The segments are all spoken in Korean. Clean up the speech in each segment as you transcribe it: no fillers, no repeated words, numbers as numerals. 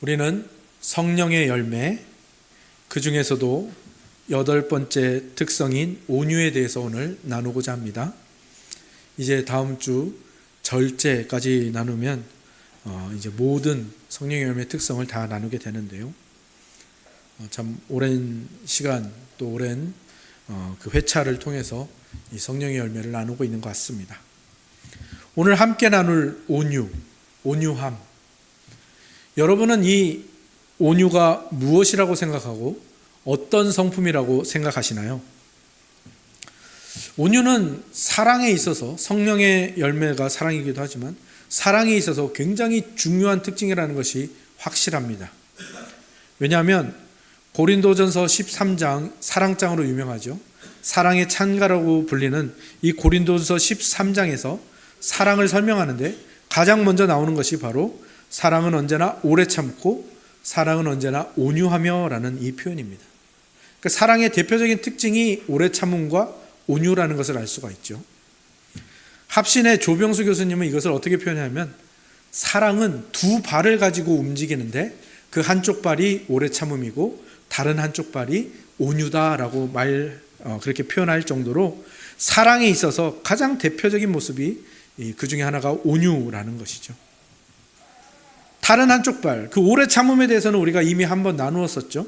우리는 성령의 열매, 그 중에서도 8번째 특성인 온유에 대해서 오늘 나누고자 합니다. 이제 다음 주 절제까지 나누면 이제 모든 성령의 열매 특성을 다 나누게 되는데요. 참 오랜 시간 또 오랜 그 회차를 통해서 이 성령의 열매를 나누고 있는 것 같습니다. 오늘 함께 나눌 온유함. 여러분은 이 온유가 무엇이라고 생각하고 어떤 성품이라고 생각하시나요? 온유는 사랑에 있어서, 성령의 열매가 사랑이기도 하지만 사랑에 있어서 굉장히 중요한 특징이라는 것이 확실합니다. 왜냐하면 고린도전서 13장, 사랑장으로 유명하죠. 사랑의 찬가라고 불리는 이 고린도전서 13장에서 사랑을 설명하는데 가장 먼저 나오는 것이 바로 사랑은 언제나 오래 참고 사랑은 언제나 온유하며 라는 이 표현입니다. 그러니까 사랑의 대표적인 특징이 오래 참음과 온유라는 것을 알 수가 있죠. 합신의 조병수 교수님은 이것을 어떻게 표현하냐면 사랑은 두 발을 가지고 움직이는데 그 한쪽 발이 오래 참음이고 다른 한쪽 발이 온유다라고 그렇게 표현할 정도로 사랑에 있어서 가장 대표적인 모습이 그 중에 하나가 온유라는 것이죠. 다른 한쪽 발, 그 오래 참음에 대해서는 우리가 이미 한번 나누었었죠.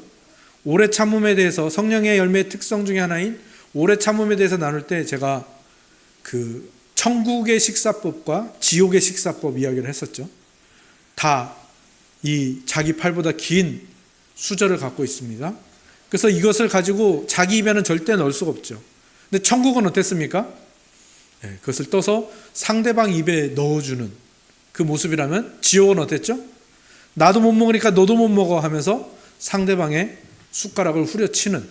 오래 참음에 대해서 성령의 열매의 특성 중에 하나인 오래 참음에 대해서 나눌 때 제가 그 천국의 식사법과 지옥의 식사법 이야기를 했었죠. 다 이 자기 팔보다 긴 수저를 갖고 있습니다. 그래서 이것을 가지고 자기 입에는 절대 넣을 수가 없죠. 근데 천국은 어땠습니까? 그것을 떠서 상대방 입에 넣어주는 그 모습이라면 지옥은 어땠죠? 나도 못 먹으니까 너도 못 먹어 하면서 상대방의 숟가락을 후려치는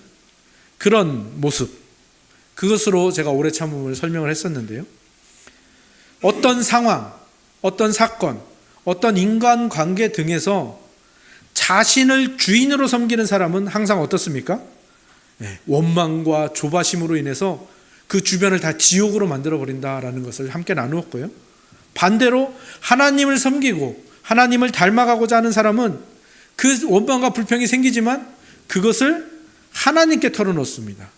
그런 모습, 그것으로 제가 오래 참음을 설명을 했었는데요. 어떤 상황, 어떤 사건, 어떤 인간관계 등에서 자신을 주인으로 섬기는 사람은 항상 어떻습니까? 원망과 조바심으로 인해서 그 주변을 다 지옥으로 만들어버린다라는 것을 함께 나누었고요. 반대로 하나님을 섬기고 하나님을 닮아가고자 하는 사람은 그 원망과 불평이 생기지만 그것을 하나님께 털어놓습니다.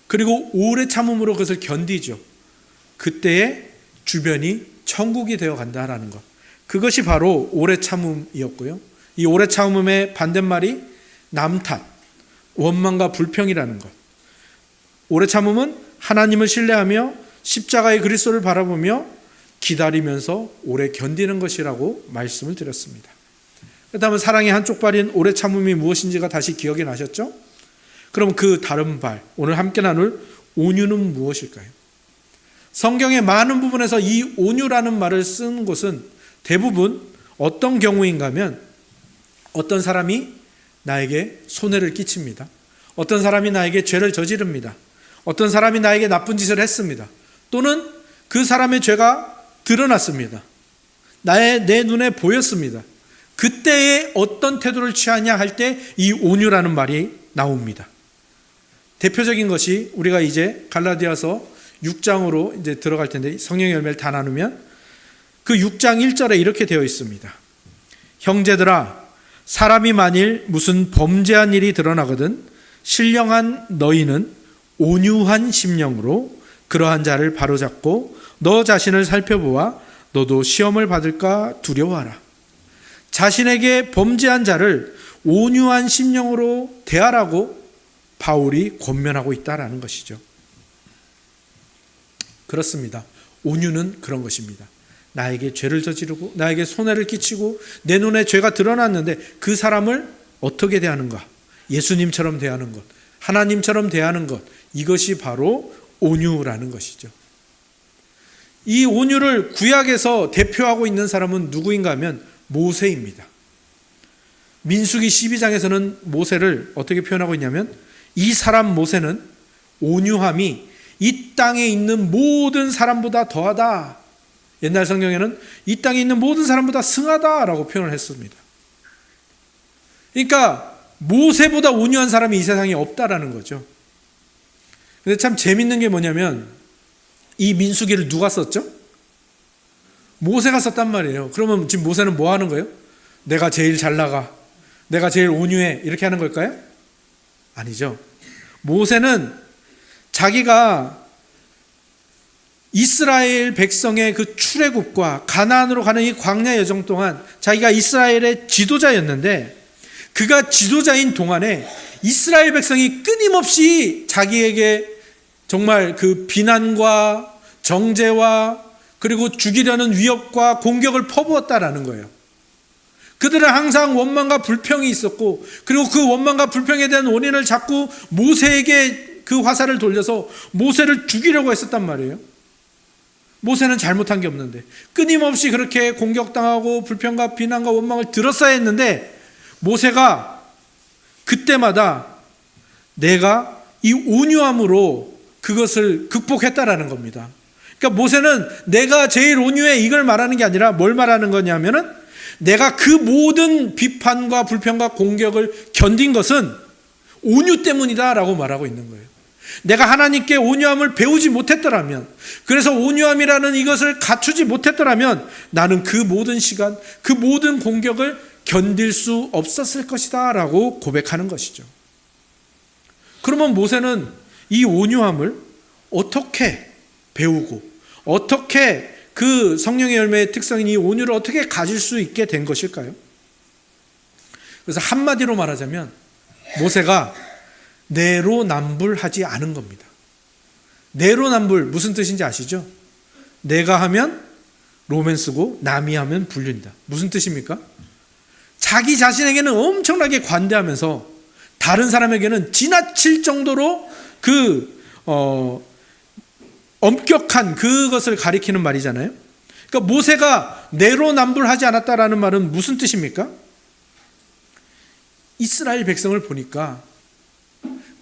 그리고 오래 참음으로 그것을 견디죠. 그때의 주변이 천국이 되어 간다라는 것. 그것이 바로 오래 참음이었고요. 이 오래 참음의 반대말이 남탓, 원망과 불평이라는 것. 오래 참음은 하나님을 신뢰하며 십자가의 그리스도를 바라보며 기다리면서 오래 견디는 것이라고 말씀을 드렸습니다. 그다음에 사랑의 한쪽 발인 오래 참음이 무엇인지가 다시 기억이 나셨죠? 그럼 그 다른 발, 오늘 함께 나눌 온유는 무엇일까요? 성경의 많은 부분에서 이 온유라는 말을 쓴 곳은 대부분 어떤 경우인가 하면 어떤 사람이 나에게 손해를 끼칩니다. 어떤 사람이 나에게 죄를 저지릅니다. 어떤 사람이 나에게 나쁜 짓을 했습니다. 또는 그 사람의 죄가 드러났습니다. 내 눈에 보였습니다. 그때에 어떤 태도를 취하냐 할 때 이 온유라는 말이 나옵니다. 대표적인 것이 우리가 이제 갈라디아서 6장으로 이제 들어갈 텐데 성령의 열매를 다 나누면 그 6장 1절에 이렇게 되어 있습니다. 형제들아, 사람이 만일 무슨 범죄한 일이 드러나거든 신령한 너희는 온유한 심령으로 그러한 자를 바로잡고 너 자신을 살펴보아 너도 시험을 받을까 두려워하라. 자신에게 범죄한 자를 온유한 심령으로 대하라고 바울이 권면하고 있다라는 것이죠. 그렇습니다. 온유는 그런 것입니다. 나에게 죄를 저지르고 나에게 손해를 끼치고 내 눈에 죄가 드러났는데 그 사람을 어떻게 대하는가? 예수님처럼 대하는 것, 하나님처럼 대하는 것, 이것이 바로 온유라는 것이죠. 이 온유를 구약에서 대표하고 있는 사람은 누구인가 하면 모세입니다. 민수기 12장에서는 모세를 어떻게 표현하고 있냐면 이 사람 모세는 온유함이 이 땅에 있는 모든 사람보다 더하다. 옛날 성경에는 이 땅에 있는 모든 사람보다 승하다라고 표현을 했습니다. 그러니까 모세보다 온유한 사람이 이 세상에 없다라는 거죠. 근데 참 재밌는 게 뭐냐면 이 민수기를 누가 썼죠? 모세가 썼단 말이에요. 그러면 지금 모세는 뭐 하는 거예요? 내가 제일 잘 나가. 내가 제일 온유해. 이렇게 하는 걸까요? 아니죠. 모세는 자기가 이스라엘 백성의 그 출애굽과 가나안으로 가는 이 광야 여정 동안 자기가 이스라엘의 지도자였는데, 그가 지도자인 동안에 이스라엘 백성이 끊임없이 자기에게 정말 그 비난과 정죄와 그리고 죽이려는 위협과 공격을 퍼부었다라는 거예요. 그들은 항상 원망과 불평이 있었고, 그리고 그 원망과 불평에 대한 원인을 자꾸 모세에게 그 화살을 돌려서 모세를 죽이려고 했었단 말이에요. 모세는 잘못한 게 없는데 끊임없이 그렇게 공격당하고 불평과 비난과 원망을 들었어야 했는데, 모세가 그때마다 내가 이 온유함으로 그것을 극복했다라는 겁니다. 그러니까 모세는 내가 제일 온유해 이걸 말하는 게 아니라 뭘 말하는 거냐면은, 내가 그 모든 비판과 불평과 공격을 견딘 것은 온유 때문이다라고 말하고 있는 거예요. 내가 하나님께 온유함을 배우지 못했더라면, 그래서 온유함이라는 이것을 갖추지 못했더라면 나는 그 모든 시간, 그 모든 공격을 견딜 수 없었을 것이다 라고 고백하는 것이죠. 그러면 모세는 이 온유함을 어떻게 배우고, 어떻게 그 성령의 열매의 특성인 이 온유를 어떻게 가질 수 있게 된 것일까요? 그래서 한마디로 말하자면 모세가 내로남불하지 않은 겁니다. 내로남불 무슨 뜻인지 아시죠? 내가 하면 로맨스고 남이 하면 불륜이다. 무슨 뜻입니까? 자기 자신에게는 엄청나게 관대하면서 다른 사람에게는 지나칠 정도로 엄격한 그것을 가리키는 말이잖아요. 그러니까 모세가 내로남불하지 않았다라는 말은 무슨 뜻입니까? 이스라엘 백성을 보니까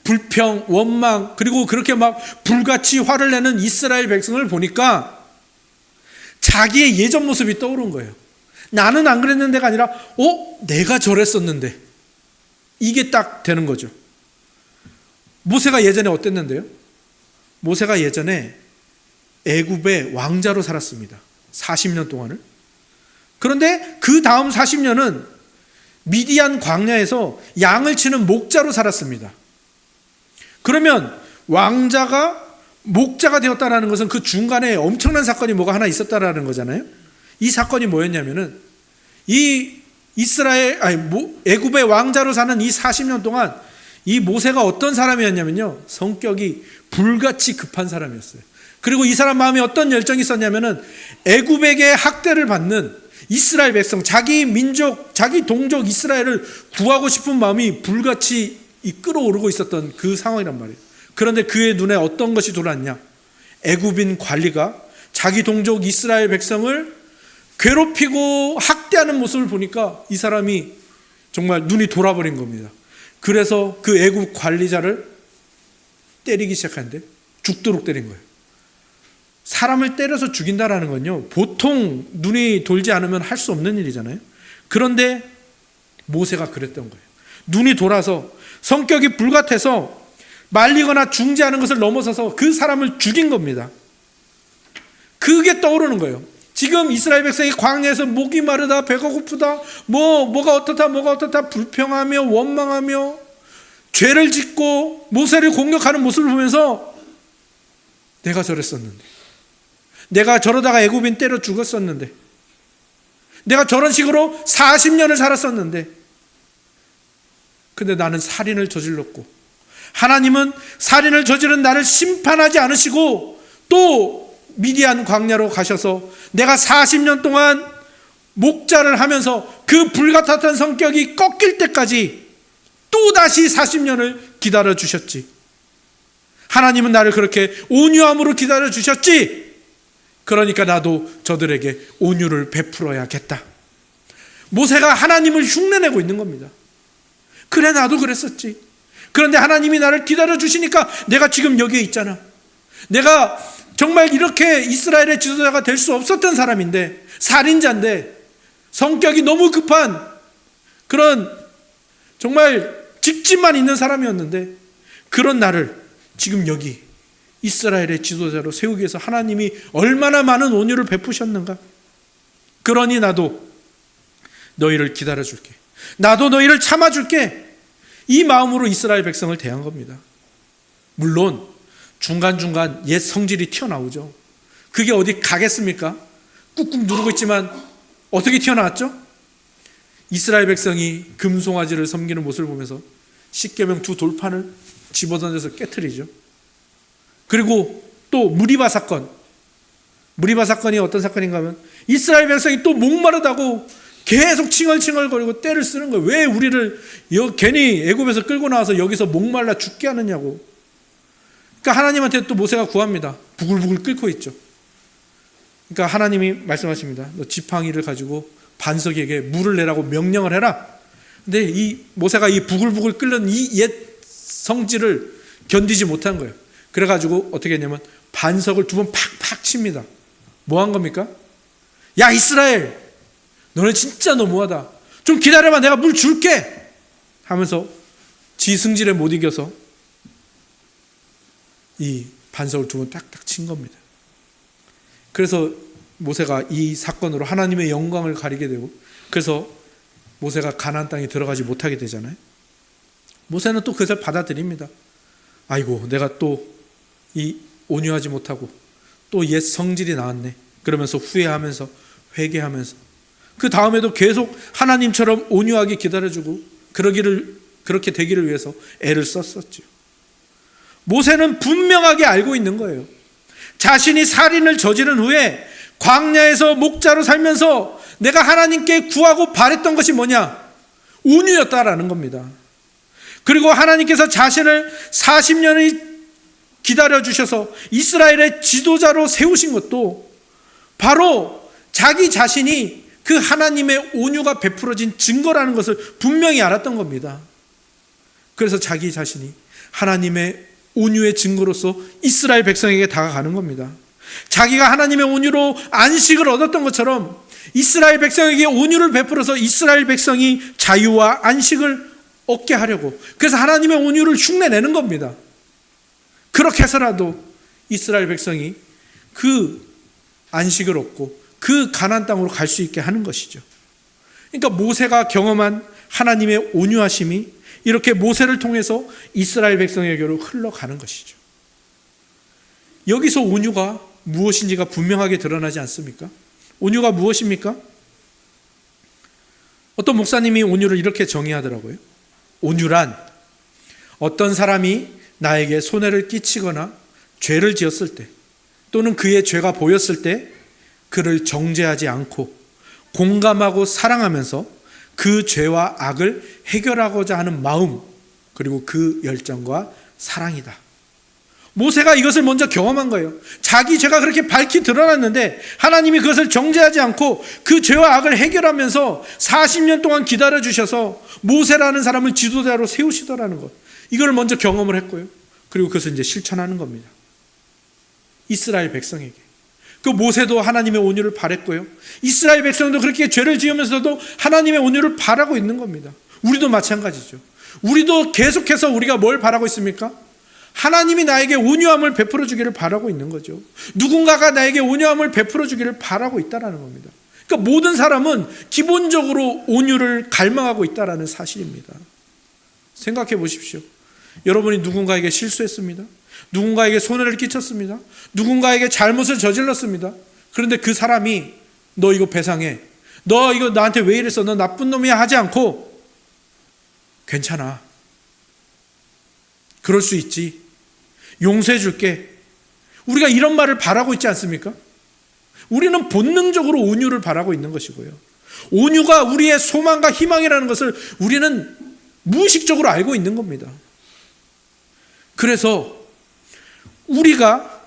불평, 원망, 그리고 그렇게 막 불같이 화를 내는 이스라엘 백성을 보니까 자기의 예전 모습이 떠오른 거예요. 나는 안 그랬는데가 아니라 내가 저랬었는데, 이게 딱 되는 거죠. 모세가 예전에 어땠는데요? 모세가 예전에 애굽의 왕자로 살았습니다. 40년 동안을. 그런데 그 다음 40년은 미디안 광야에서 양을 치는 목자로 살았습니다. 그러면 왕자가 목자가 되었다는 것은 그 중간에 엄청난 사건이 뭐가 하나 있었다라는 거잖아요. 이 사건이 뭐였냐면은 이 애굽의 왕자로 사는 이 40년 동안 이 모세가 어떤 사람이었냐면요, 성격이 불같이 급한 사람이었어요. 그리고 이 사람 마음에 어떤 열정이 있었냐면은 애굽에게 학대를 받는 이스라엘 백성, 자기 민족, 자기 동족 이스라엘을 구하고 싶은 마음이 불같이 끌어오르고 있었던 그 상황이란 말이에요. 그런데 그의 눈에 어떤 것이 들어왔냐? 애굽인 관리가 자기 동족 이스라엘 백성을 괴롭히고 학대하는 모습을 보니까 이 사람이 정말 눈이 돌아버린 겁니다. 그래서 그 애굽 관리자를 때리기 시작하는데 죽도록 때린 거예요. 사람을 때려서 죽인다라는 건요, 보통 눈이 돌지 않으면 할 수 없는 일이잖아요. 그런데 모세가 그랬던 거예요. 눈이 돌아서 성격이 불같아서 말리거나 중재하는 것을 넘어서서 그 사람을 죽인 겁니다. 그게 떠오르는 거예요. 지금 이스라엘 백성이 광야에서 목이 마르다, 배가 고프다, 뭐가 어떻다 불평하며 원망하며 죄를 짓고 모세를 공격하는 모습을 보면서 내가 저랬었는데, 내가 저러다가 애굽인 때려 죽었었는데, 내가 저런 식으로 40년을 살았었는데, 근데 나는 살인을 저질렀고 하나님은 살인을 저지른 나를 심판하지 않으시고 또 미디안 광야로 가셔서 내가 40년 동안 목자를 하면서 그 불같았던 성격이 꺾일 때까지 또다시 40년을 기다려 주셨지. 하나님은 나를 그렇게 온유함으로 기다려 주셨지. 그러니까 나도 저들에게 온유를 베풀어야겠다. 모세가 하나님을 흉내내고 있는 겁니다. 그래, 나도 그랬었지. 그런데 하나님이 나를 기다려 주시니까 내가 지금 여기에 있잖아. 내가 정말 이렇게 이스라엘의 지도자가 될 수 없었던 사람인데, 살인자인데, 성격이 너무 급한 그런 정말 직진만 있는 사람이었는데, 그런 나를 지금 여기 이스라엘의 지도자로 세우기 위해서 하나님이 얼마나 많은 온유를 베푸셨는가. 그러니 나도 너희를 기다려 줄게. 나도 너희를 참아줄게. 이 마음으로 이스라엘 백성을 대한 겁니다. 물론 중간중간 옛 성질이 튀어나오죠. 그게 어디 가겠습니까? 꾹꾹 누르고 있지만 어떻게 튀어나왔죠? 이스라엘 백성이 금송아지를 섬기는 모습을 보면서 십계명 두 돌판을 집어던져서 깨트리죠. 그리고 또 무리바 사건. 무리바 사건이 어떤 사건인가 하면 이스라엘 백성이 또 목마르다고 계속 칭얼칭얼거리고 떼를 쓰는 거예요. 왜 우리를 괜히 애굽에서 끌고 나와서 여기서 목말라 죽게 하느냐고. 그러니까 하나님한테 또 모세가 구합니다. 부글부글 끓고 있죠. 그러니까 하나님이 말씀하십니다. 너 지팡이를 가지고 반석에게 물을 내라고 명령을 해라. 근데 이 모세가 이 부글부글 끓는 이 옛 성질을 견디지 못한 거예요. 그래가지고 어떻게 했냐면 반석을 두 번 팍팍 칩니다. 뭐 한 겁니까? 야 이스라엘, 너네 진짜 너무하다. 좀 기다려봐, 내가 물 줄게 하면서 지 승질에 못 이겨서 이 반석을 두 번 딱딱 친 겁니다. 그래서 모세가 이 사건으로 하나님의 영광을 가리게 되고, 그래서 모세가 가나안 땅에 들어가지 못하게 되잖아요. 모세는 또 그것을 받아들입니다. 아이고, 내가 또 이 온유하지 못하고 또 옛 성질이 나왔네. 그러면서 후회하면서 회개하면서 그 다음에도 계속 하나님처럼 온유하게 기다려주고 그렇게 되기를 위해서 애를 썼었죠. 모세는 분명하게 알고 있는 거예요. 자신이 살인을 저지른 후에 광야에서 목자로 살면서 내가 하나님께 구하고 바랬던 것이 뭐냐? 온유였다라는 겁니다. 그리고 하나님께서 자신을 40년을 기다려주셔서 이스라엘의 지도자로 세우신 것도 바로 자기 자신이 그 하나님의 온유가 베풀어진 증거라는 것을 분명히 알았던 겁니다. 그래서 자기 자신이 하나님의 온유의 증거로서 이스라엘 백성에게 다가가는 겁니다. 자기가 하나님의 온유로 안식을 얻었던 것처럼 이스라엘 백성에게 온유를 베풀어서 이스라엘 백성이 자유와 안식을 얻게 하려고, 그래서 하나님의 온유를 흉내내는 겁니다. 그렇게 해서라도 이스라엘 백성이 그 안식을 얻고 그 가나안 땅으로 갈 수 있게 하는 것이죠. 그러니까 모세가 경험한 하나님의 온유하심이 이렇게 모세를 통해서 이스라엘 백성에게로 흘러가는 것이죠. 여기서 온유가 무엇인지가 분명하게 드러나지 않습니까? 온유가 무엇입니까? 어떤 목사님이 온유를 이렇게 정의하더라고요. 온유란 어떤 사람이 나에게 손해를 끼치거나 죄를 지었을 때, 또는 그의 죄가 보였을 때 그를 정죄하지 않고 공감하고 사랑하면서 그 죄와 악을 해결하고자 하는 마음, 그리고 그 열정과 사랑이다. 모세가 이것을 먼저 경험한 거예요. 자기 죄가 그렇게 밝히 드러났는데 하나님이 그것을 정죄하지 않고 그 죄와 악을 해결하면서 40년 동안 기다려주셔서 모세라는 사람을 지도자로 세우시더라는 것, 이걸 먼저 경험을 했고요. 그리고 그것을 이제 실천하는 겁니다. 이스라엘 백성에게. 그 모세도 하나님의 온유를 바랬고요. 이스라엘 백성도 그렇게 죄를 지으면서도 하나님의 온유를 바라고 있는 겁니다. 우리도 마찬가지죠. 우리도 계속해서 우리가 뭘 바라고 있습니까? 하나님이 나에게 온유함을 베풀어 주기를 바라고 있는 거죠. 누군가가 나에게 온유함을 베풀어 주기를 바라고 있다는 겁니다. 그러니까 모든 사람은 기본적으로 온유를 갈망하고 있다는 사실입니다. 생각해 보십시오. 여러분이 누군가에게 실수했습니다. 누군가에게 손해를 끼쳤습니다. 누군가에게 잘못을 저질렀습니다. 그런데 그 사람이 너 이거 배상해, 너 이거 나한테 왜 이랬어, 너 나쁜 놈이야 하지 않고 괜찮아, 그럴 수 있지, 용서해 줄게, 우리가 이런 말을 바라고 있지 않습니까? 우리는 본능적으로 온유를 바라고 있는 것이고요. 온유가 우리의 소망과 희망이라는 것을 우리는 무의식적으로 알고 있는 겁니다. 그래서 우리가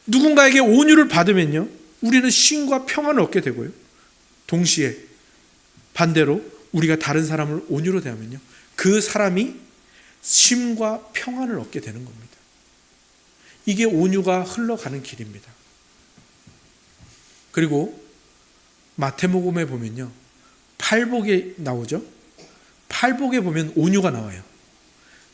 누군가에게 온유를 받으면요, 우리는 쉼과 평안을 얻게 되고요. 동시에 반대로 우리가 다른 사람을 온유로 대하면요, 그 사람이 쉼과 평안을 얻게 되는 겁니다. 이게 온유가 흘러가는 길입니다. 그리고 마태복음에 보면요, 팔복에 나오죠. 팔복에 보면 온유가 나와요.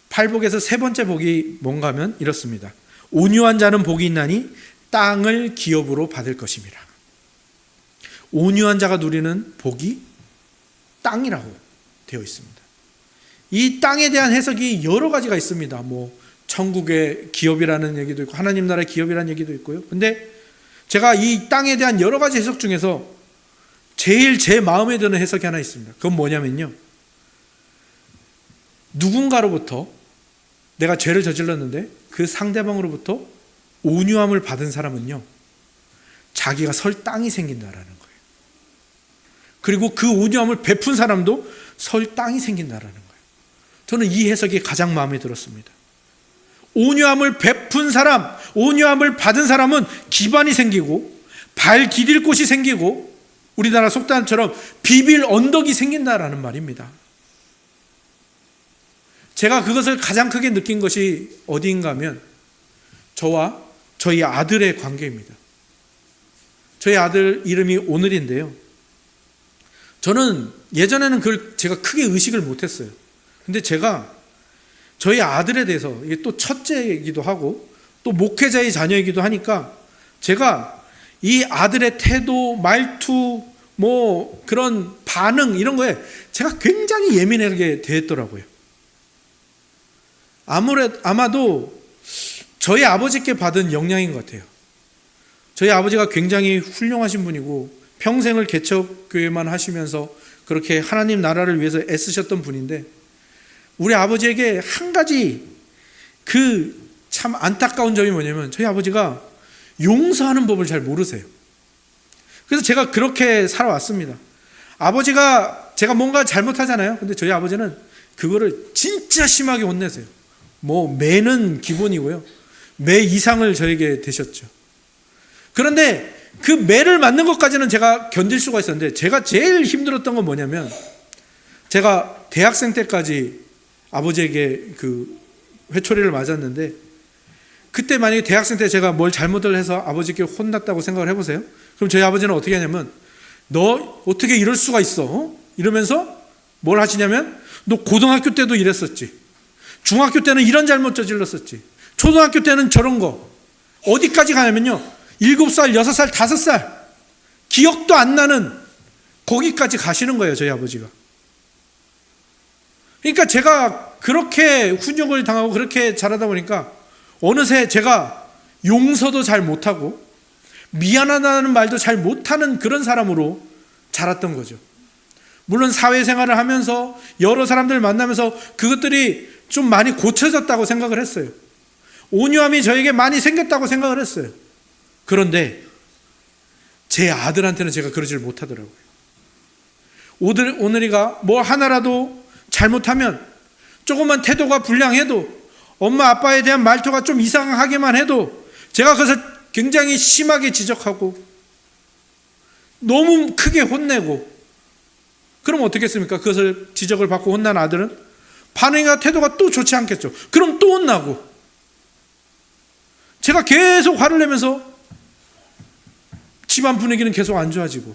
팔복에서 세 번째 복이 뭔가 하면 이렇습니다. 온유한 자는 복이 있나니 땅을 기업으로 받을 것임이라. 온유한 자가 누리는 복이 땅이라고. 되어 있습니다. 이 땅에 대한 해석이 여러 가지가 있습니다. 천국의 기업이라는 얘기도 있고 하나님 나라의 기업이라는 얘기도 있고요. 근데 제가 이 땅에 대한 여러 가지 해석 중에서 제일 제 마음에 드는 해석이 하나 있습니다. 그건 뭐냐면요, 누군가로부터 내가 죄를 저질렀는데 그 상대방으로부터 온유함을 받은 사람은요, 자기가 설 땅이 생긴다라는 거예요. 그리고 그 온유함을 베푼 사람도 설 땅이 생긴다라는 거예요. 저는 이 해석이 가장 마음에 들었습니다. 온유함을 베푼 사람, 온유함을 받은 사람은 기반이 생기고 발 디딜 곳이 생기고 우리나라 속담처럼 비빌 언덕이 생긴다라는 말입니다. 제가 그것을 가장 크게 느낀 것이 어디인가 하면 저와 저희 아들의 관계입니다. 저희 아들 이름이 오늘인데요, 저는 예전에는 그걸 제가 크게 의식을 못했어요. 근데 제가 저희 아들에 대해서, 이게 또 첫째이기도 하고 또 목회자의 자녀이기도 하니까 제가 이 아들의 태도, 말투, 그런 반응 이런 거에 제가 굉장히 예민하게 대했더라고요. 아마도 저희 아버지께 받은 영향인 것 같아요. 저희 아버지가 굉장히 훌륭하신 분이고 평생을 개척교회만 하시면서 그렇게 하나님 나라를 위해서 애쓰셨던 분인데, 우리 아버지에게 한 가지 참 안타까운 점이 뭐냐면 저희 아버지가 용서하는 법을 잘 모르세요. 그래서 제가 그렇게 살아왔습니다. 아버지가 제가 뭔가 잘못하잖아요. 근데 저희 아버지는 그거를 진짜 심하게 혼내세요. 매는 기본이고요, 매 이상을 저에게 대셨죠. 그런데 그 매를 맞는 것까지는 제가 견딜 수가 있었는데, 제가 제일 힘들었던 건 뭐냐면, 제가 대학생 때까지 아버지에게 그 회초리를 맞았는데, 그때 만약에 대학생 때 제가 뭘 잘못을 해서 아버지께 혼났다고 생각을 해보세요. 그럼 저희 아버지는 어떻게 하냐면, 너 어떻게 이럴 수가 있어? 이러면서 뭘 하시냐면, 너 고등학교 때도 이랬었지, 중학교 때는 이런 잘못 저질렀었지, 초등학교 때는 저런 거, 어디까지 가냐면요, 7살, 6살, 5살 기억도 안 나는 거기까지 가시는 거예요, 저희 아버지가. 그러니까 제가 그렇게 훈육을 당하고 그렇게 자라다 보니까 어느새 제가 용서도 잘 못하고 미안하다는 말도 잘 못하는 그런 사람으로 자랐던 거죠. 물론 사회생활을 하면서 여러 사람들을 만나면서 그것들이 좀 많이 고쳐졌다고 생각을 했어요. 온유함이 저에게 많이 생겼다고 생각을 했어요. 그런데 제 아들한테는 제가 그러질 못하더라고요. 오늘이가 뭐 하나라도 잘못하면, 조금만 태도가 불량해도, 엄마 아빠에 대한 말투가 좀 이상하게만 해도 제가 그것을 굉장히 심하게 지적하고 너무 크게 혼내고, 그럼 어떻겠습니까? 그것을 지적을 받고 혼난 아들은 반응이나 태도가 또 좋지 않겠죠. 그럼 또 혼나고, 제가 계속 화를 내면서 집안 분위기는 계속 안 좋아지고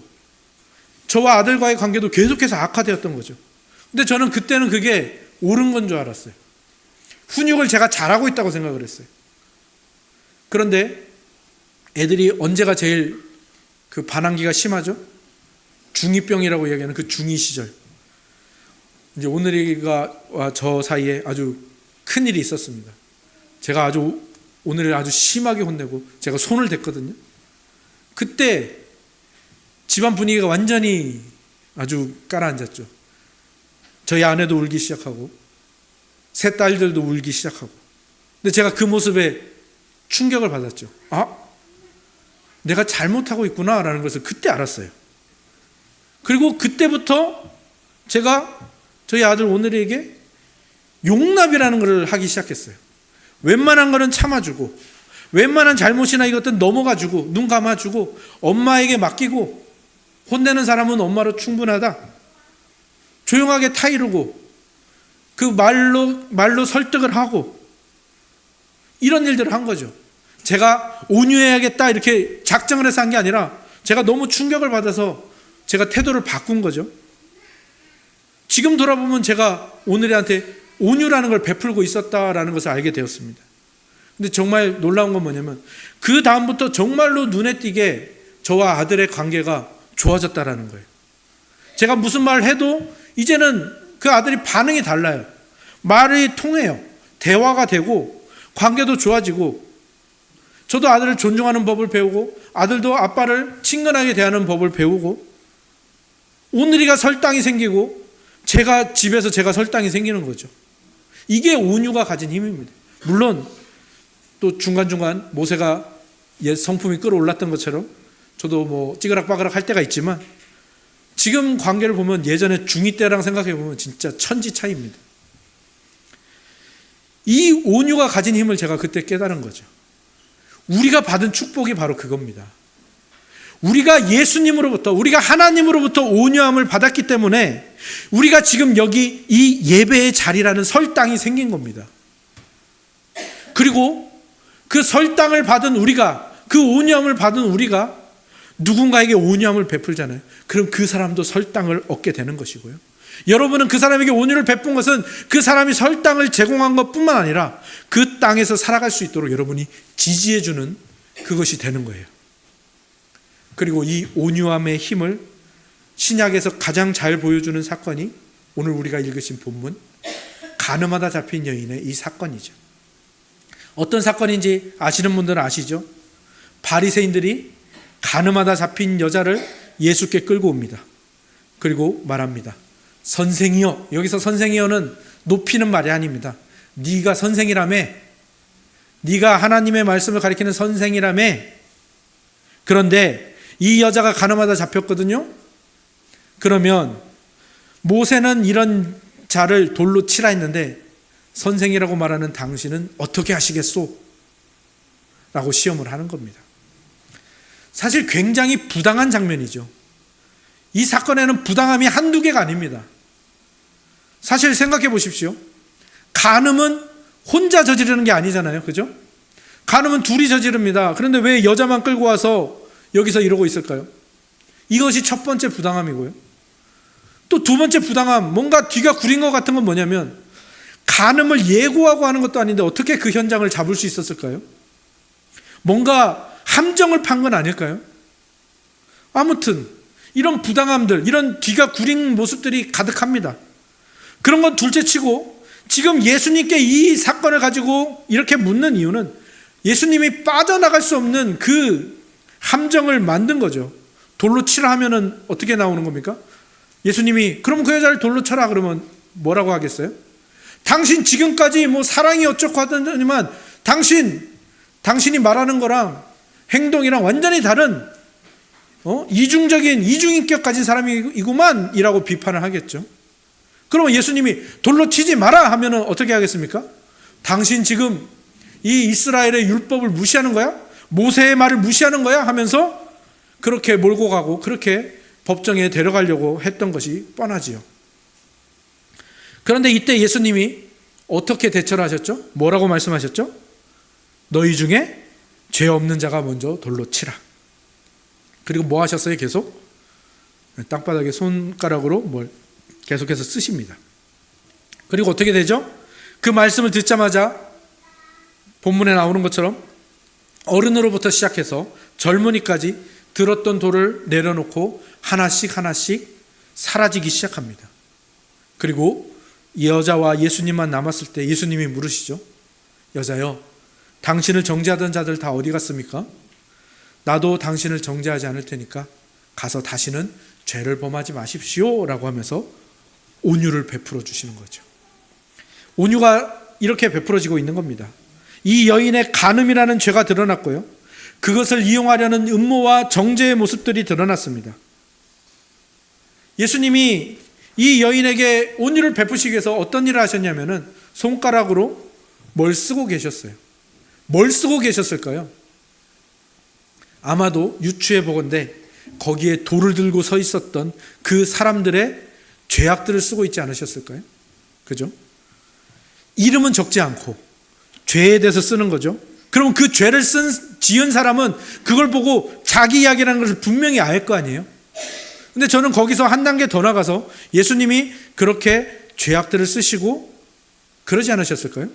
저와 아들과의 관계도 계속해서 악화되었던 거죠. 근데 저는 그때는 그게 옳은 건 줄 알았어요. 훈육을 제가 잘하고 있다고 생각을 했어요. 그런데 애들이 언제가 제일 그 반항기가 심하죠? 중2병이라고 이야기하는 그 중2 시절. 이제 오늘이가 저 사이에 아주 큰 일이 있었습니다. 제가 오늘을 아주 심하게 혼내고 제가 손을 댔거든요. 그때 집안 분위기가 완전히 아주 깔아앉았죠. 저희 아내도 울기 시작하고 세 딸들도 울기 시작하고. 근데 제가 그 모습에 충격을 받았죠. 내가 잘못하고 있구나라는 것을 그때 알았어요. 그리고 그때부터 제가 저희 아들 오늘에게 용납이라는 것을 하기 시작했어요. 웬만한 거는 참아주고, 웬만한 잘못이나 이것들은 넘어가주고, 눈 감아주고, 엄마에게 맡기고, 혼내는 사람은 엄마로 충분하다, 조용하게 타이르고, 그 말로 설득을 하고, 이런 일들을 한 거죠. 제가 온유해야겠다 이렇게 작정을 해서 한 게 아니라 제가 너무 충격을 받아서 제가 태도를 바꾼 거죠. 지금 돌아보면 제가 오늘한테 온유라는 걸 베풀고 있었다라는 것을 알게 되었습니다. 근데 정말 놀라운 건 뭐냐면 그 다음부터 정말로 눈에 띄게 저와 아들의 관계가 좋아졌다라는 거예요. 제가 무슨 말을 해도 이제는 그 아들이 반응이 달라요. 말이 통해요. 대화가 되고 관계도 좋아지고, 저도 아들을 존중하는 법을 배우고 아들도 아빠를 친근하게 대하는 법을 배우고, 오늘이가 설당이 생기고 집에서 제가 설당이 생기는 거죠. 이게 온유가 가진 힘입니다. 물론 또 중간중간 모세가 옛 성품이 끌어올랐던 것처럼 저도 뭐 찌그락빠그락 할 때가 있지만, 지금 관계를 보면 예전에 중2 때랑 생각해 보면 진짜 천지 차이입니다. 이 온유가 가진 힘을 제가 그때 깨달은 거죠. 우리가 받은 축복이 바로 그겁니다. 우리가 예수님으로부터, 우리가 하나님으로부터 온유함을 받았기 때문에 우리가 지금 여기 이 예배의 자리라는 설당이 생긴 겁니다. 그리고 그 설당을 받은 우리가, 그 온유함을 받은 우리가 누군가에게 온유함을 베풀잖아요. 그럼 그 사람도 설당을 얻게 되는 것이고요. 여러분은 그 사람에게 온유를 베푼 것은 그 사람이 설당을 제공한 것뿐만 아니라 그 땅에서 살아갈 수 있도록 여러분이 지지해주는 그것이 되는 거예요. 그리고 이 온유함의 힘을 신약에서 가장 잘 보여주는 사건이 오늘 우리가 읽으신 본문, 가늠하다 잡힌 여인의 이 사건이죠. 어떤 사건인지 아시는 분들은 아시죠? 바리새인들이 가늠하다 잡힌 여자를 예수께 끌고 옵니다. 그리고 말합니다. 선생이여. 여기서 선생이여는 높이는 말이 아닙니다. 네가 선생이라며, 네가 하나님의 말씀을 가리키는 선생이라며. 그런데 이 여자가 가늠하다 잡혔거든요. 그러면 모세는 이런 자를 돌로 치라 했는데 선생이라고 말하는 당신은 어떻게 하시겠소? 라고 시험을 하는 겁니다. 사실 굉장히 부당한 장면이죠. 이 사건에는 부당함이 한두 개가 아닙니다. 사실 생각해 보십시오. 간음은 혼자 저지르는 게 아니잖아요. 그죠? 간음은 둘이 저지릅니다. 그런데 왜 여자만 끌고 와서 여기서 이러고 있을까요? 이것이 첫 번째 부당함이고요. 또 두 번째 부당함, 뭔가 뒤가 구린 것 같은 건 뭐냐면, 간음을 예고하고 하는 것도 아닌데 어떻게 그 현장을 잡을 수 있었을까요? 뭔가 함정을 판 건 아닐까요? 아무튼 이런 부당함들, 이런 뒤가 구린 모습들이 가득합니다. 그런 건 둘째치고 지금 예수님께 이 사건을 가지고 이렇게 묻는 이유는 예수님이 빠져나갈 수 없는 그 함정을 만든 거죠. 돌로 치라 하면은 어떻게 나오는 겁니까? 예수님이 그럼 그 여자를 돌로 쳐라 그러면 뭐라고 하겠어요? 당신 지금까지 뭐 사랑이 어쩌고 하더니만 당신이 말하는 거랑 행동이랑 완전히 다른 이중적인 이중인격 가진 사람이구만 이라고 비판을 하겠죠. 그러면 예수님이 돌로 치지 마라 하면은 어떻게 하겠습니까? 당신 지금 이 이스라엘의 율법을 무시하는 거야? 모세의 말을 무시하는 거야? 하면서 그렇게 몰고 가고 그렇게 법정에 데려가려고 했던 것이 뻔하지요. 그런데 이때 예수님이 어떻게 대처를 하셨죠? 뭐라고 말씀하셨죠? 너희 중에 죄 없는 자가 먼저 돌로 치라. 그리고 뭐 하셨어요? 계속 땅바닥에 손가락으로 뭘 계속해서 쓰십니다. 그리고 어떻게 되죠? 그 말씀을 듣자마자 본문에 나오는 것처럼 어른으로부터 시작해서 젊은이까지 들었던 돌을 내려놓고 하나씩 사라지기 시작합니다. 그리고 여자와 예수님만 남았을 때 예수님이 물으시죠. 여자여, 당신을 정죄하던 자들 다 어디 갔습니까? 나도 당신을 정죄하지 않을 테니까 가서 다시는 죄를 범하지 마십시오 라고 하면서 온유를 베풀어 주시는 거죠. 온유가 이렇게 베풀어지고 있는 겁니다. 이 여인의 간음이라는 죄가 드러났고요, 그것을 이용하려는 음모와 정죄의 모습들이 드러났습니다. 예수님이 이 여인에게 온유를 베푸시기 위해서 어떤 일을 하셨냐면은 손가락으로 뭘 쓰고 계셨어요. 뭘 쓰고 계셨을까요? 아마도 유추해 보건대 거기에 돌을 들고 서 있었던 그 사람들의 죄악들을 쓰고 있지 않으셨을까요? 그죠? 이름은 적지 않고 죄에 대해서 쓰는 거죠. 그럼 그 죄를 지은 사람은 그걸 보고 자기 이야기라는 것을 분명히 알 거 아니에요? 근데 저는 거기서 한 단계 더 나가서 예수님이 그렇게 죄악들을 쓰시고 그러지 않으셨을까요?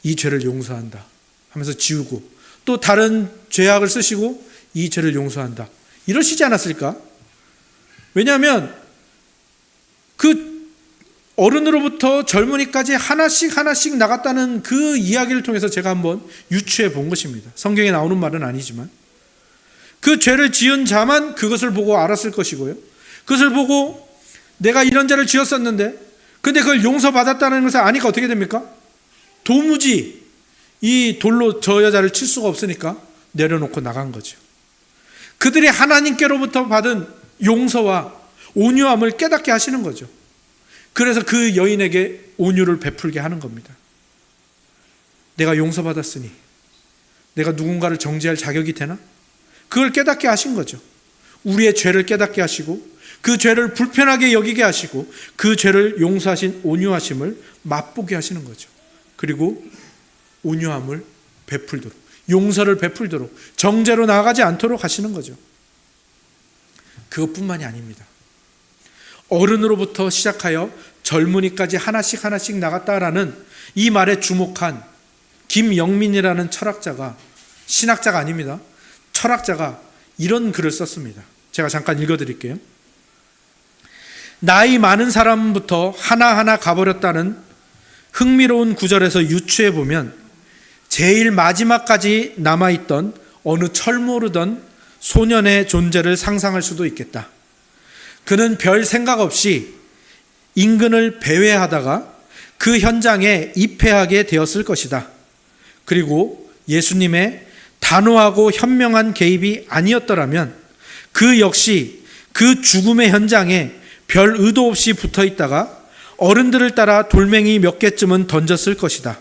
이 죄를 용서한다 하면서 지우고, 또 다른 죄악을 쓰시고 이 죄를 용서한다 이러시지 않았을까? 왜냐하면 그 어른으로부터 젊은이까지 하나씩 하나씩 나갔다는 그 이야기를 통해서 제가 한번 유추해 본 것입니다. 성경에 나오는 말은 아니지만 그 죄를 지은 자만 그것을 보고 알았을 것이고요. 그것을 보고 내가 이런 죄를 지었었는데 근데 그걸 용서받았다는 것을 아니까 어떻게 됩니까? 도무지 이 돌로 저 여자를 칠 수가 없으니까 내려놓고 나간 거죠. 그들이 하나님께로부터 받은 용서와 온유함을 깨닫게 하시는 거죠. 그래서 그 여인에게 온유를 베풀게 하는 겁니다. 내가 용서받았으니 내가 누군가를 정죄할 자격이 되나? 그걸 깨닫게 하신 거죠. 우리의 죄를 깨닫게 하시고 그 죄를 불편하게 여기게 하시고 그 죄를 용서하신 온유하심을 맛보게 하시는 거죠. 그리고 온유함을 베풀도록, 용서를 베풀도록, 정죄로 나아가지 않도록 하시는 거죠. 그것뿐만이 아닙니다. 어른으로부터 시작하여 젊은이까지 하나씩 하나씩 나갔다라는 이 말에 주목한 김영민이라는 철학자가, 신학자가 아닙니다, 철학자가 이런 글을 썼습니다. 제가 잠깐 읽어드릴게요. 나이 많은 사람부터 하나하나 가버렸다는 흥미로운 구절에서 유추해보면 제일 마지막까지 남아있던 어느 철모르던 소년의 존재를 상상할 수도 있겠다. 그는 별 생각 없이 인근을 배회하다가 그 현장에 입회하게 되었을 것이다. 그리고 예수님의 단호하고 현명한 개입이 아니었더라면 그 역시 그 죽음의 현장에 별 의도 없이 붙어 있다가 어른들을 따라 돌멩이 몇 개쯤은 던졌을 것이다.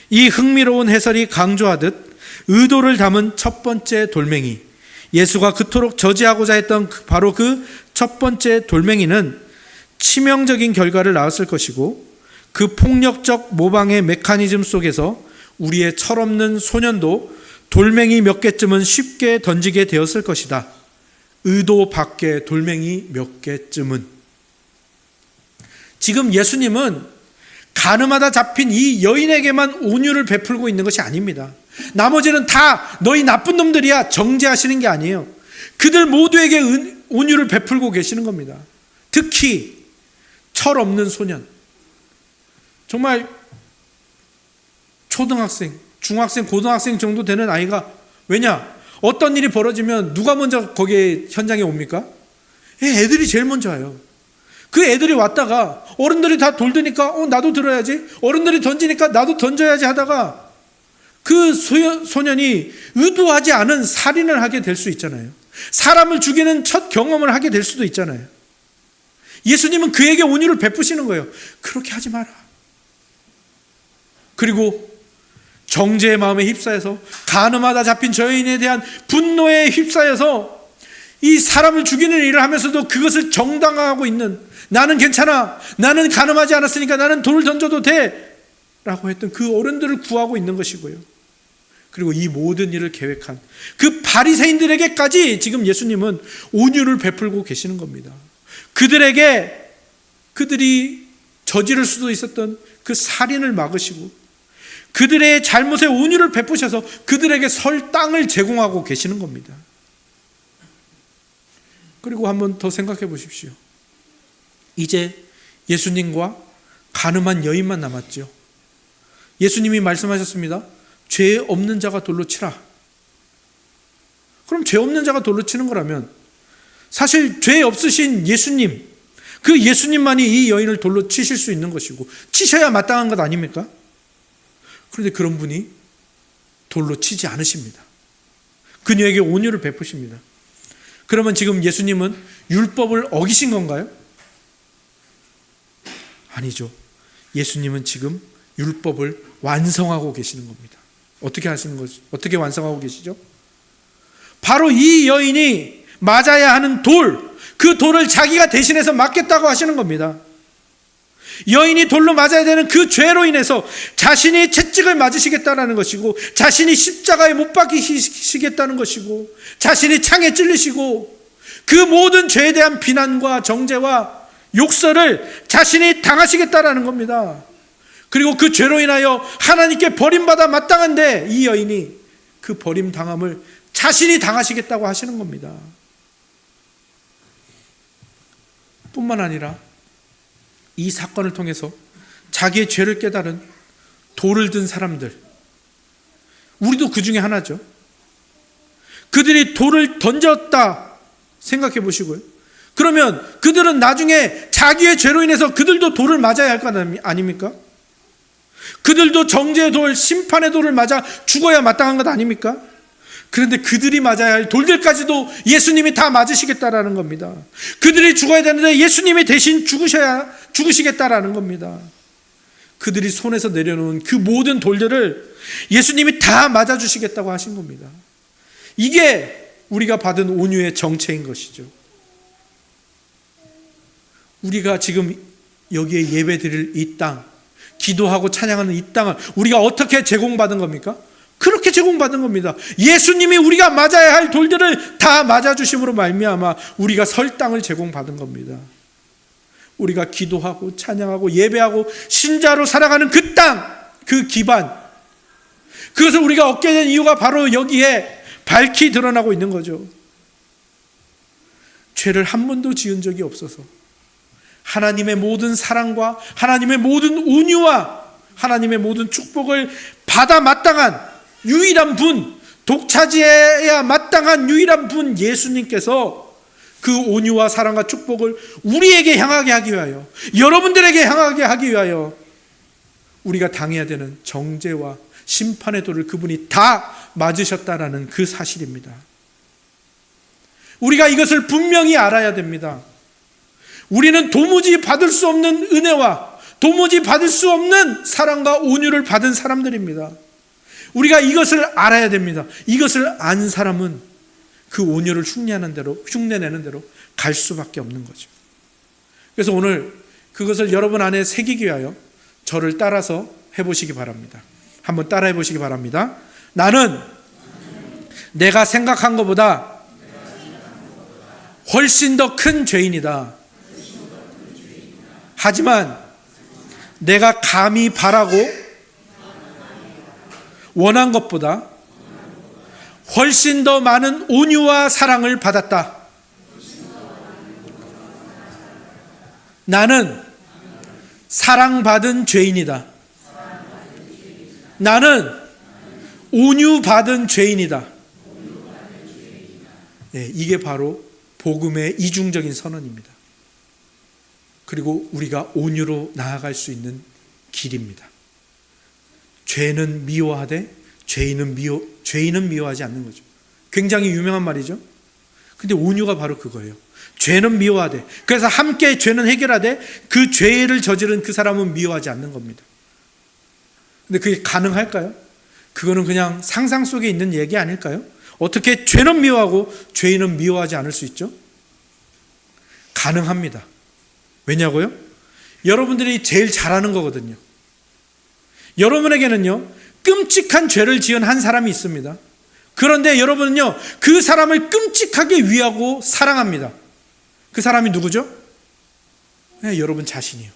이 흥미로운 해설이 강조하듯 의도를 담은 첫 번째 돌멩이, 예수가 그토록 저지하고자 했던 바로 그 첫 번째 돌멩이는 치명적인 결과를 낳았을 것이고 그 폭력적 모방의 메커니즘 속에서 우리의 철없는 소년도 돌멩이 몇 개쯤은 쉽게 던지게 되었을 것이다. 의도 밖의 돌멩이 몇 개쯤은. 지금 예수님은 가늠하다 잡힌 이 여인에게만 온유를 베풀고 있는 것이 아닙니다. 나머지는 다 너희 나쁜 놈들이야 정죄하시는 게 아니에요. 그들 모두에게 온유를 베풀고 계시는 겁니다. 특히 철없는 소년, 정말 초등학생, 중학생, 고등학생 정도 되는 아이가, 왜냐? 어떤 일이 벌어지면 누가 먼저 거기에 현장에 옵니까? 애들이 제일 먼저 와요. 그 애들이 왔다가 어른들이 다 돌드니까 나도 들어야지, 어른들이 던지니까 나도 던져야지 하다가 그 소년이 의도하지 않은 살인을 하게 될 수 있잖아요. 사람을 죽이는 첫 경험을 하게 될 수도 있잖아요. 예수님은 그에게 온유를 베푸시는 거예요. 그렇게 하지 마라. 그리고 정죄의 마음에 휩싸여서, 간음하다 잡힌 저 여인에 대한 분노에 휩싸여서 이 사람을 죽이는 일을 하면서도 그것을 정당화하고 있는, 나는 괜찮아, 나는 간음하지 않았으니까 나는 돌을 던져도 돼 라고 했던 그 어른들을 구하고 있는 것이고요. 그리고 이 모든 일을 계획한 그 바리새인들에게까지 지금 예수님은 온유를 베풀고 계시는 겁니다. 그들이 저지를 수도 있었던 그 살인을 막으시고 그들의 잘못에 온유를 베푸셔서 그들에게 설 땅을 제공하고 계시는 겁니다. 그리고 한번 더 생각해 보십시오. 이제 예수님과 간음한 여인만 남았죠. 예수님이 말씀하셨습니다. 죄 없는 자가 돌로 치라. 그럼 죄 없는 자가 돌로 치는 거라면 사실 죄 없으신 예수님, 그 예수님만이 이 여인을 돌로 치실 수 있는 것이고 치셔야 마땅한 것 아닙니까? 그런데 그런 분이 돌로 치지 않으십니다. 그녀에게 온유를 베푸십니다. 그러면 지금 예수님은 율법을 어기신 건가요? 아니죠. 예수님은 지금 율법을 완성하고 계시는 겁니다. 어떻게 하시는 거죠? 어떻게 완성하고 계시죠? 바로 이 여인이 맞아야 하는 그 돌을 자기가 대신해서 맞겠다고 하시는 겁니다. 여인이 돌로 맞아야 되는 그 죄로 인해서 자신이 채찍을 맞으시겠다는 것이고, 자신이 십자가에 못 박히시겠다는 것이고, 자신이 창에 찔리시고, 그 모든 죄에 대한 비난과 정죄와 욕설을 자신이 당하시겠다는 겁니다. 그리고 그 죄로 인하여 하나님께 버림받아 마땅한데 이 여인이 그 버림당함을 자신이 당하시겠다고 하시는 겁니다. 뿐만 아니라 이 사건을 통해서 자기의 죄를 깨달은 돌을 든 사람들, 우리도 그 중에 하나죠. 그들이 돌을 던졌다 생각해 보시고요. 그러면 그들은 나중에 자기의 죄로 인해서 그들도 돌을 맞아야 할 것 아닙니까? 그들도 정죄의 돌, 심판의 돌을 맞아 죽어야 마땅한 것 아닙니까? 그런데 그들이 맞아야 할 돌들까지도 예수님이 다 맞으시겠다라는 겁니다. 그들이 죽어야 되는데 예수님이 대신 죽으시겠다라는 겁니다. 그들이 손에서 내려놓은 그 모든 돌들을 예수님이 다 맞아주시겠다고 하신 겁니다. 이게 우리가 받은 온유의 정체인 것이죠. 우리가 지금 여기에 예배 드릴 이 땅, 기도하고 찬양하는 이 땅을 우리가 어떻게 제공받은 겁니까? 그렇게 제공받은 겁니다. 예수님이 우리가 맞아야 할 돌들을 다 맞아주심으로 말미암아 우리가 설 땅을 제공받은 겁니다. 우리가 기도하고 찬양하고 예배하고 신자로 살아가는 그 땅, 그 기반, 그것을 우리가 얻게 된 이유가 바로 여기에 밝히 드러나고 있는 거죠. 죄를 한 번도 지은 적이 없어서 하나님의 모든 사랑과 하나님의 모든 온유와 하나님의 모든 축복을 받아 마땅한 유일한 분, 독차지해야 마땅한 유일한 분 예수님께서 그 온유와 사랑과 축복을 우리에게 향하게 하기 위하여, 여러분들에게 향하게 하기 위하여 우리가 당해야 되는 정죄와 심판의 돌을 그분이 다 맞으셨다라는 그 사실입니다. 우리가 이것을 분명히 알아야 됩니다. 우리는 도무지 받을 수 없는 은혜와 도무지 받을 수 없는 사랑과 온유를 받은 사람들입니다. 우리가 이것을 알아야 됩니다. 이것을 안 사람은 그 온유를 흉내내는 대로 갈 수밖에 없는 거죠. 그래서 오늘 그것을 여러분 안에 새기기 위하여 저를 따라서 해보시기 바랍니다. 한번 따라해 보시기 바랍니다. 나는 내가 생각한 것보다 훨씬 더 큰 죄인이다. 하지만 내가 감히 바라고 원한 것보다 훨씬 더 많은 온유와 사랑을 받았다. 나는 사랑받은 죄인이다. 나는 온유받은 죄인이다. 네, 이게 바로 복음의 이중적인 선언입니다. 그리고 우리가 온유로 나아갈 수 있는 길입니다. 죄는 미워하되 죄인은 미워하지 않는 거죠. 굉장히 유명한 말이죠. 근데 온유가 바로 그거예요. 죄는 미워하되, 그래서 함께 죄는 해결하되 그 죄를 저지른 그 사람은 미워하지 않는 겁니다. 근데 그게 가능할까요? 그거는 그냥 상상 속에 있는 얘기 아닐까요? 어떻게 죄는 미워하고 죄인은 미워하지 않을 수 있죠? 가능합니다. 왜냐고요? 여러분들이 제일 잘하는 거거든요. 여러분에게는요, 끔찍한 죄를 지은 한 사람이 있습니다. 그런데 여러분은요, 그 사람을 끔찍하게 위하고 사랑합니다. 그 사람이 누구죠? 네, 여러분 자신이요.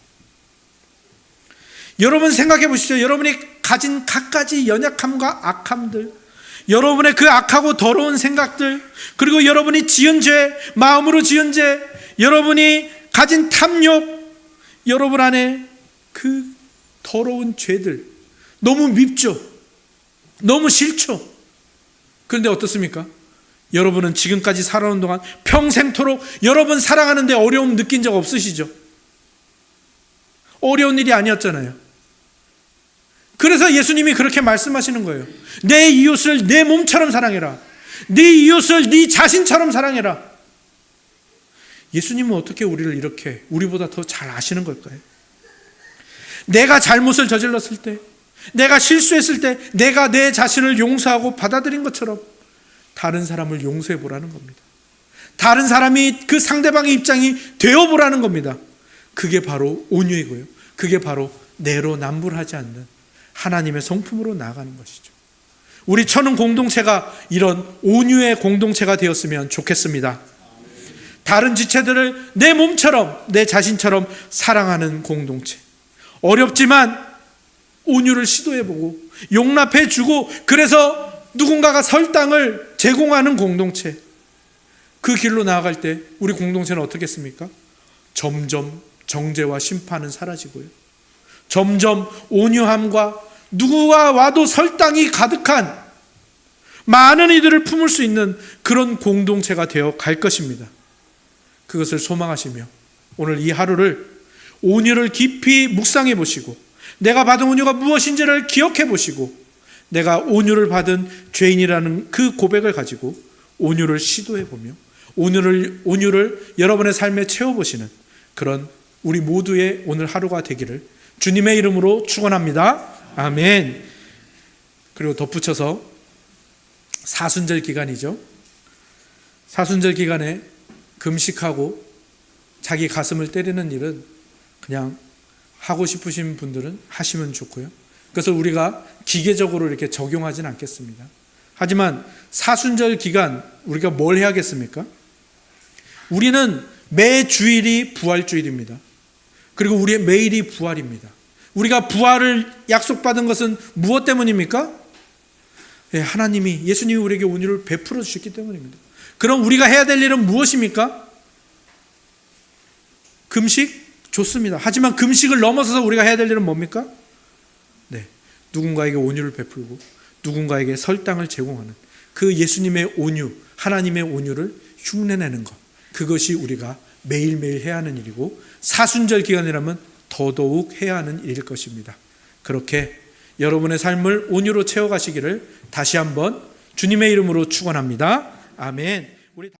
여러분 생각해 보시죠. 여러분이 가진 갖가지 연약함과 악함들, 여러분의 그 악하고 더러운 생각들, 그리고 여러분이 지은 죄, 마음으로 지은 죄, 여러분이 가진 탐욕, 여러분 안에 그 더러운 죄들, 너무 밉죠. 너무 싫죠. 그런데 어떻습니까? 여러분은 지금까지 살아온 동안 평생토록 여러분 사랑하는데 어려움 느낀 적 없으시죠? 어려운 일이 아니었잖아요. 그래서 예수님이 그렇게 말씀하시는 거예요. 내 이웃을 내 몸처럼 사랑해라. 네 이웃을 네 자신처럼 사랑해라. 예수님은 어떻게 우리를 이렇게 우리보다 더 잘 아시는 걸까요? 내가 잘못을 저질렀을 때, 내가 실수했을 때 내가 내 자신을 용서하고 받아들인 것처럼 다른 사람을 용서해 보라는 겁니다. 다른 사람이 그 상대방의 입장이 되어보라는 겁니다. 그게 바로 온유이고요, 그게 바로 내로남불하지 않는 하나님의 성품으로 나아가는 것이죠. 우리 천은 공동체가 이런 온유의 공동체가 되었으면 좋겠습니다. 다른 지체들을 내 몸처럼, 내 자신처럼 사랑하는 공동체. 어렵지만 온유를 시도해보고 용납해주고, 그래서 누군가가 설 땅을 제공하는 공동체. 그 길로 나아갈 때 우리 공동체는 어떻겠습니까? 점점 정죄와 심판은 사라지고요. 점점 온유함과 누구가 와도 설당이 가득한 많은 이들을 품을 수 있는 그런 공동체가 되어 갈 것입니다. 그것을 소망하시며 오늘 이 하루를 온유를 깊이 묵상해 보시고 내가 받은 온유가 무엇인지를 기억해 보시고 내가 온유를 받은 죄인이라는 그 고백을 가지고 온유를 시도해 보며 온유를 여러분의 삶에 채워보시는 그런 우리 모두의 오늘 하루가 되기를 주님의 이름으로 축원합니다. 아멘. 그리고 덧붙여서 사순절 기간이죠. 사순절 기간에 금식하고 자기 가슴을 때리는 일은 그냥 하고 싶으신 분들은 하시면 좋고요. 그래서 우리가 기계적으로 이렇게 적용하진 않겠습니다. 하지만 사순절 기간 우리가 뭘 해야겠습니까? 우리는 매 주일이 부활주일입니다. 그리고 우리의 매일이 부활입니다. 우리가 부활을 약속받은 것은 무엇 때문입니까? 하나님이 예수님이 우리에게 온유를 베풀어 주셨기 때문입니다. 그럼 우리가 해야 될 일은 무엇입니까? 금식? 좋습니다. 하지만 금식을 넘어서서 우리가 해야 될 일은 뭡니까? 누군가에게 온유를 베풀고 누군가에게 설당을 제공하는 그 예수님의 온유, 하나님의 온유를 흉내내는 것, 그것이 우리가 매일매일 해야 하는 일이고 사순절 기간이라면 더더욱 해야 하는 일일 것입니다. 그렇게 여러분의 삶을 온유로 채워가시기를 다시 한번 주님의 이름으로 축원합니다. 아멘.